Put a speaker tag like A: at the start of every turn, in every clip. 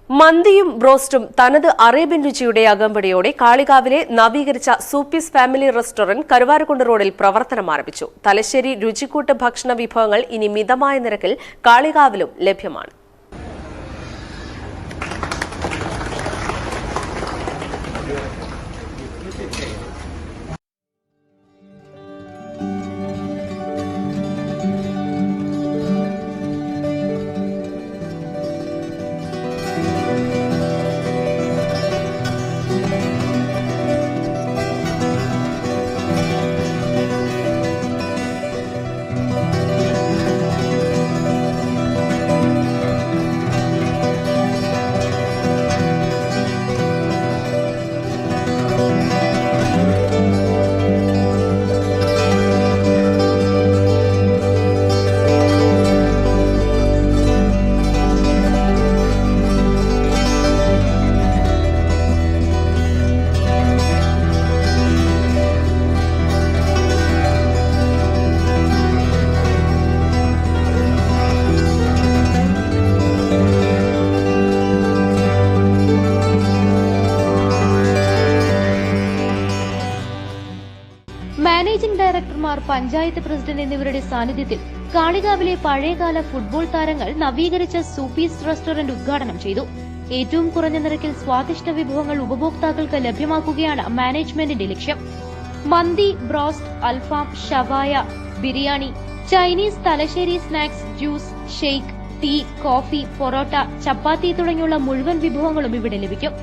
A: മന്തിയും ബ്രോസ്റ്റും തനത് അറേബ്യൻ രുചിയുടെ അകമ്പടിയോടെ കാളികാവിലെ നവീകരിച്ച സൂപ്പീസ് ഫാമിലി റെസ്റ്റോറന്റ് കരുവാരക്കുണ്ട് റോഡിൽ പ്രവർത്തനം ആരംഭിച്ചു. തലശ്ശേരി രുചിക്കൂട്ട് ഭക്ഷണ വിഭവങ്ങൾ ഇനി മിതമായ നിരക്കിൽ കാളികാവിലും ലഭ്യമാണ്.
B: മാനേജിംഗ് ഡയറക്ടർമാർ, പഞ്ചായത്ത് പ്രസിഡന്റ് എന്നിവരുടെ സാന്നിധ്യത്തിൽ കാളികാവിലെ പഴയകാല ഫുട്ബോൾ താരങ്ങൾ നവീകരിച്ച സൂപ്പീസ് റെസ്റ്റോറന്റ് ഉദ്ഘാടനം ചെയ്തു. ഏറ്റവും കുറഞ്ഞ നിരക്കിൽ സ്വാദിഷ്ട വിഭവങ്ങൾ ഉപഭോക്താക്കൾക്ക് ലഭ്യമാക്കുകയാണ് മാനേജ്മെന്റിന്റെ ലക്ഷ്യം. Mandi, broast, alfaham, shawaya, biryani, Chinese, Thalassery snacks, juice, shake, tea, coffee, parotta, chapati തുടങ്ങിയുള്ള മുഴുവൻ വിഭവങ്ങളും ഇവിടെ ലഭിക്കും.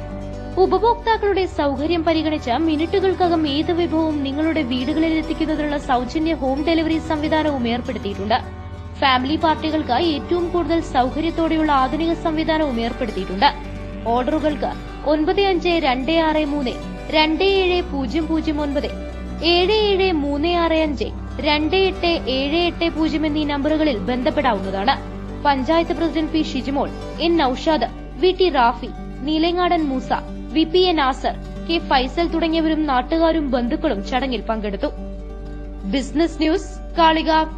B: ഉപഭോക്താക്കളുടെ സൌകര്യം പരിഗണിച്ച് മിനിറ്റുകൾക്കകം ഏത് വിഭവവും നിങ്ങളുടെ വീടുകളിൽ എത്തിക്കുന്നതിനുള്ള സൌജന്യ ഹോം ഡെലിവറി സംവിധാനവും ഏർപ്പെടുത്തിയിട്ടുണ്ട്. ഫാമിലി പാർട്ടികൾക്ക് ഏറ്റവും കൂടുതൽ സൌകര്യത്തോടെയുള്ള ആധുനിക സംവിധാനവും ഏർപ്പെടുത്തിയിട്ടുണ്ട്. ഓർഡറുകൾക്ക് 9523270009, 77365, 28780 എന്നീ നമ്പറുകളിൽ ബന്ധപ്പെടാവുന്നതാണ്. Panchayat president P Shijimol, N Noushad, V T Rafi, Neelangadan Moosa, V P A Nasar, K Faisal തുടങ്ങിയവരും നാട്ടുകാരും ബന്ധുക്കളും ചടങ്ങിൽ പങ്കെടുത്തു. Business news, Kalikavu.